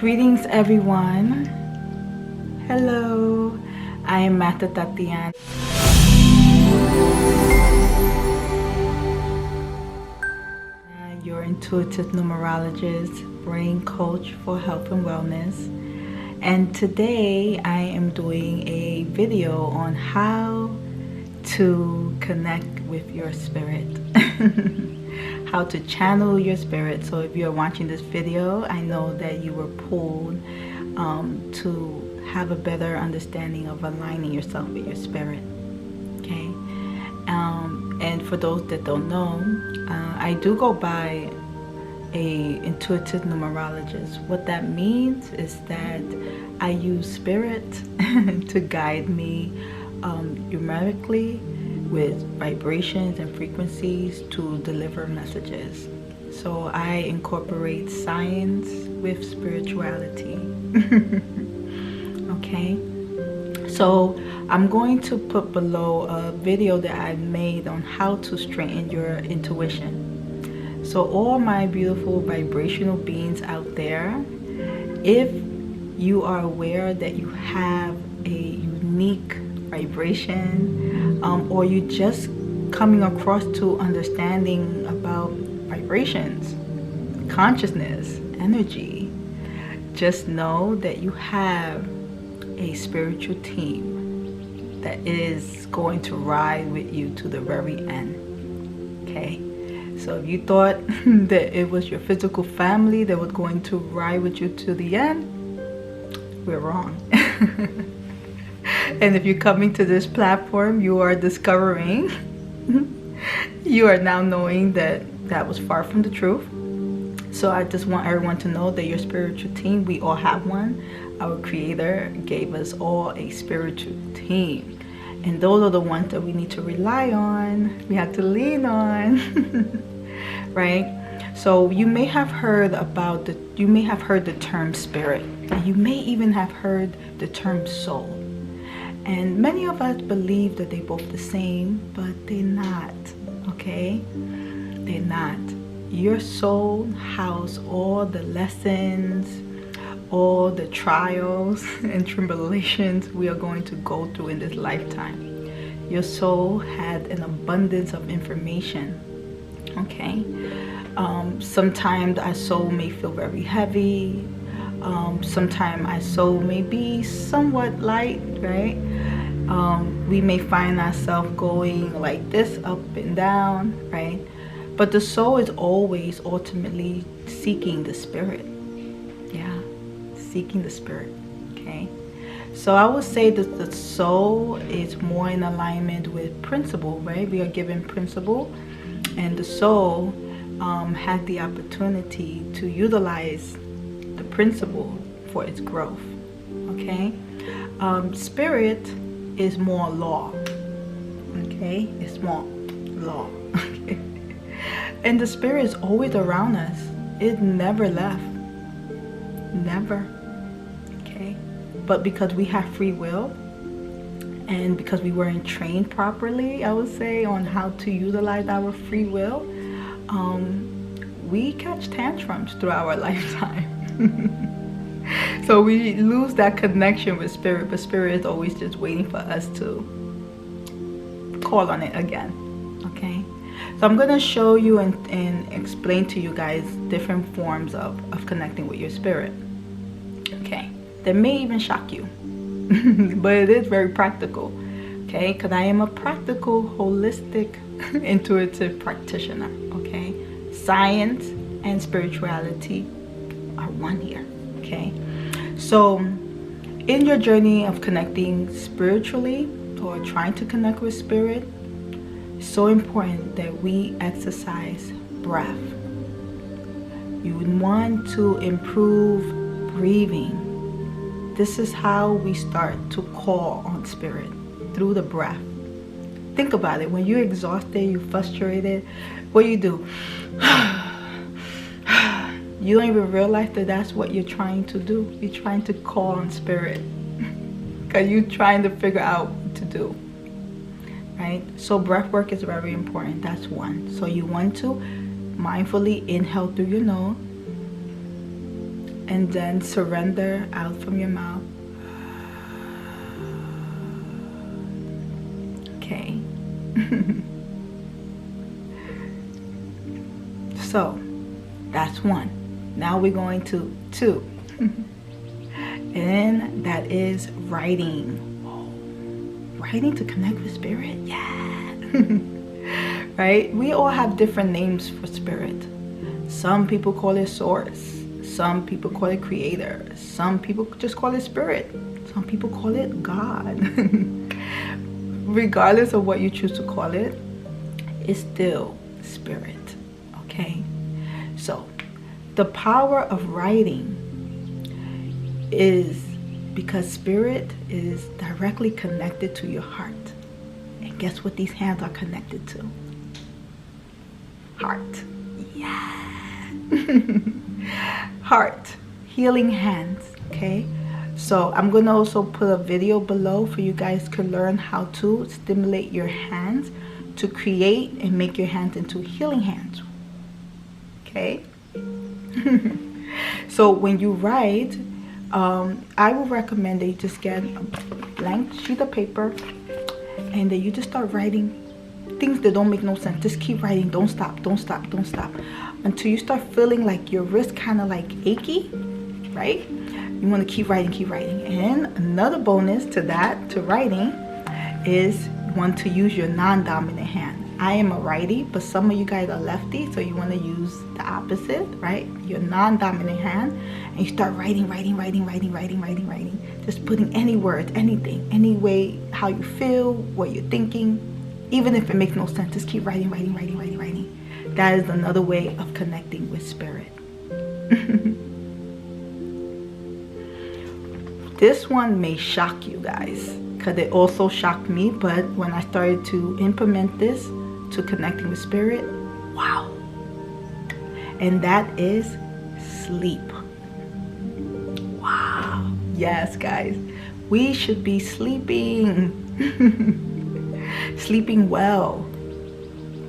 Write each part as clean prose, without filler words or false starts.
Greetings everyone. Hello, I am Master Tatiana. Your intuitive numerologist, brain coach for health and wellness. And today I am doing a video on how to connect with your spirit. How to channel your spirit. So if you're watching this video, I know that you were pulled to have a better understanding of aligning yourself with your spirit. Okay. And for those that don't know, I do go by a intuitive numerologist. What that means is that I use spirit to guide me numerically with vibrations and frequencies to deliver messages. So I incorporate science with spirituality. Okay, so I'm going to put below a video that I made on how to strengthen your intuition. So all my beautiful vibrational beings out there, if you are aware that you have a unique vibration, or you just coming across to understanding about vibrations, consciousness, energy, just know that you have a spiritual team that is going to ride with you to the very end. Okay, so if you thought that it was your physical family that was going to ride with you to the end, we're wrong. And if you're coming to this platform, you are discovering, you are now knowing that that was far from the truth. So I just want everyone to know that your spiritual team, we all have one. Our Creator gave us all a spiritual team. And those are the ones that we need to rely on. We have to lean on, right? So you may have heard about the term spirit. And you may even have heard the term soul. And many of us believe that they're both the same, but they're not, okay? They're not. Your soul houses all the lessons, all the trials and tribulations we are going to go through in this lifetime. Your soul had an abundance of information, okay? Sometimes our soul may feel very heavy. Sometimes our soul may be somewhat light, right? We may find ourselves going like this, up and down, right? But the soul is always ultimately seeking the spirit. Yeah, seeking the spirit, okay? So I would say that the soul is more in alignment with principle, right? We are given principle, and the soul had the opportunity to utilize the principle for its growth, okay? Spirit is more law, okay? It's more law, okay? And the spirit is always around us. It never left, never, okay? But because we have free will, and because we weren't trained properly, I would say, on how to utilize our free will, we catch tantrums throughout our lifetime. So we lose that connection with spirit, but spirit is always just waiting for us to call on it again, okay? So I'm going to show you and explain to you guys different forms of connecting with your spirit, okay? That may even shock you, but it is very practical, okay? Because I am a practical, holistic, intuitive practitioner, okay? Science and spirituality are one here, okay? So in your journey of connecting spiritually or trying to connect with spirit, it's so important that we exercise breath. You would want to improve breathing. This is how we start to call on spirit, through the breath. Think about it. When you're exhausted, you're frustrated, what do? You don't even realize that that's what you're trying to do. You're trying to call on spirit because you're trying to figure out what to do, right? So breath work is very important. That's one. So you want to mindfully inhale through your nose and then surrender out from your mouth. Okay. So that's one. Now we're going to two. And that is writing. Writing to connect with spirit? Yeah. Right? We all have different names for spirit. Some people call it source. Some people call it creator. Some people just call it spirit. Some people call it God. Regardless of what you choose to call it, it's still spirit. Okay? So, the power of writing is because spirit is directly connected to your heart. And guess what these hands are connected to? Heart. Yeah. Heart. Healing hands. Okay? So I'm going to also put a video below for you guys to learn how to stimulate your hands to create and make your hands into healing hands. Okay? So when you write, I will recommend that you just get a blank sheet of paper and then you just start writing things that don't make no sense. Just keep writing. Don't stop, don't stop, don't stop, until you start feeling like your wrist kind of like achy, right? You want to keep writing, keep writing. And another bonus to that, to writing, is you want to use your non-dominant hand. I am a righty, but some of you guys are lefty, so you want to use the opposite, right? Your non-dominant hand, and you start writing, writing, writing, writing, writing, writing, writing. Just putting any words, anything, any way, how you feel, what you're thinking, even if it makes no sense, just keep writing, writing, writing, writing, writing. That is another way of connecting with spirit. This one may shock you guys, because it also shocked me, but when I started to implement this to connecting with spirit, wow. And that is sleep. Wow. Yes, guys. We should be sleeping. Sleeping well.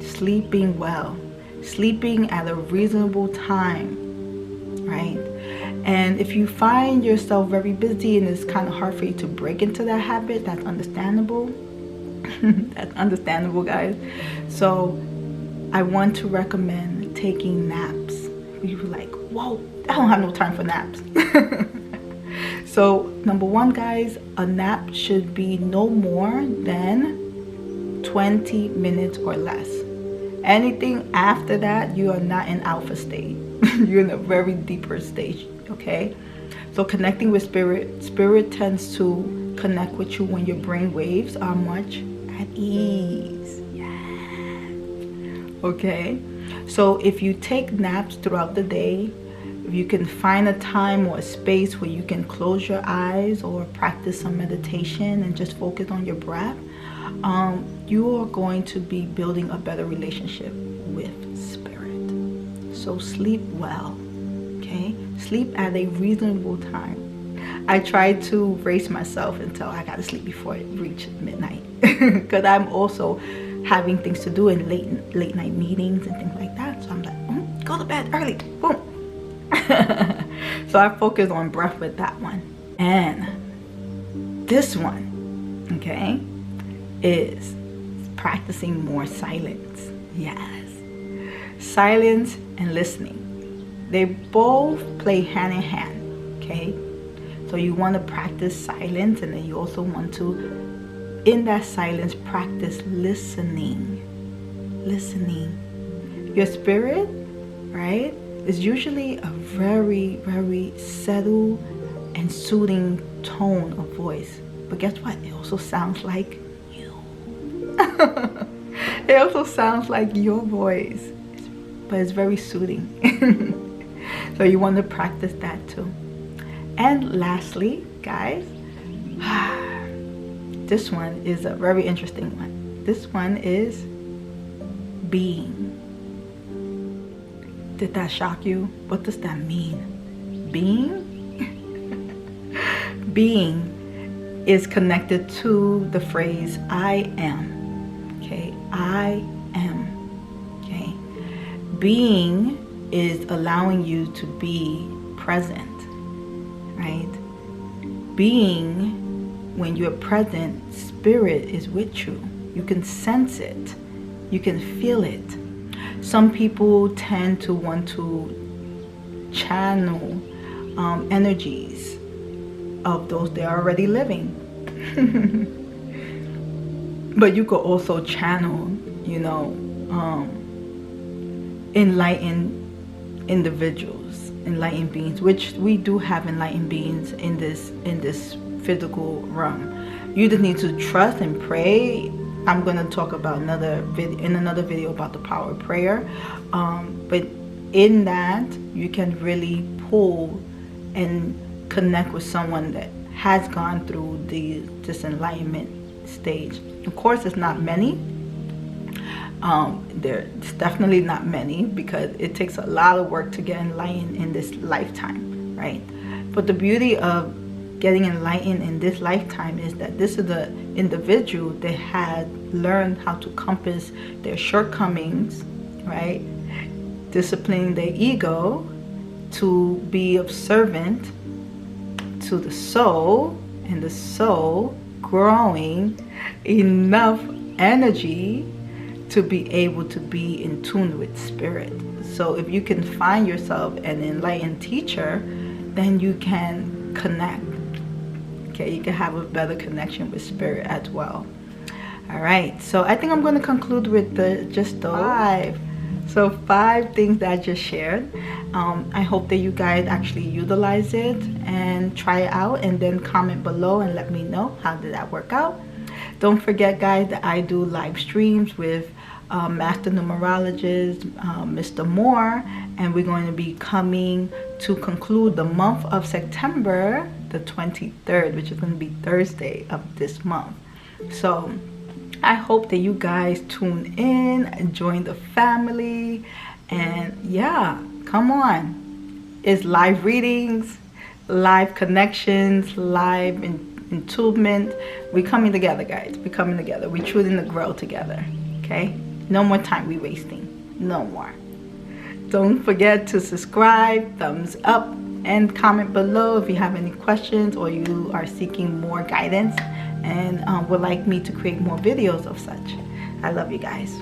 Sleeping well. Sleeping at a reasonable time, right? And if you find yourself very busy and it's kind of hard for you to break into that habit, that's understandable. That's understandable, guys. So I want to recommend taking naps. You're like, whoa, I don't have no time for naps. So number one, guys, a nap should be no more than 20 minutes or less. Anything after that, you are not in alpha state. You're in a very deeper stage. Okay, so connecting with spirit tends to connect with you when your brain waves are much at ease. Yeah. Okay, so if you take naps throughout the day, if you can find a time or a space where you can close your eyes or practice some meditation and just focus on your breath, you are going to be building a better relationship with spirit. So sleep well. Okay, sleep at a reasonable time. I try to race myself until I gotta sleep before it reaches midnight, because I'm also having things to do in late night meetings and things like that. So I'm like, go to bed early. Boom. So I focus on breath with that one. And this one, okay, is practicing more silence. Yes, silence and listening. They both play hand in hand, okay? So you want to practice silence, and then you also want to, in that silence, practice listening. Listening. Your spirit, right, is usually a very, very settled and soothing tone of voice. But guess what? It also sounds like you. It also sounds like your voice, but it's very soothing. So you want to practice that too. And lastly, guys, this one is a very interesting one. This one is being. Did that shock you? What does that mean? Being? Being is connected to the phrase I am. Okay, I am. Okay, being is allowing you to be present. right? Being, when you're present, spirit is with you. You can sense it. You can feel it. Some people tend to want to channel energies of those they are already living. But you could also channel, you know, enlightened individuals, enlightened beings, which we do have enlightened beings in this physical realm. You just need to trust and pray. I'm going to talk about another video about the power of prayer, but in that you can really pull and connect with someone that has gone through this enlightenment stage. Of course, it's not many. There's definitely not many, because it takes a lot of work to get enlightened in this lifetime, right? But the beauty of getting enlightened in this lifetime is that this is the individual that had learned how to compass their shortcomings, right? Disciplining their ego to be of servant to the soul, and the soul growing enough energy to be able to be in tune with spirit. So if you can find yourself an enlightened teacher, then you can connect. Okay, you can have a better connection with spirit as well. All right, so I think I'm going to conclude with just the 5. So 5 things that I just shared. I hope that you guys actually utilize it and try it out, and then comment below and let me know how did that work out. Don't forget, guys, that I do live streams with Master Numerologist, Mr. Moore, and we're going to be coming to conclude the month of September, the 23rd, which is going to be Thursday of this month. So I hope that you guys tune in, join the family, and yeah, come on. It's live readings, live connections, live entombment. We're coming together, guys. We're coming together. We're choosing to grow together, okay? No more time we wasting. No more. Don't forget to subscribe, thumbs up, and comment below if you have any questions or you are seeking more guidance and would like me to create more videos of such. I love you guys.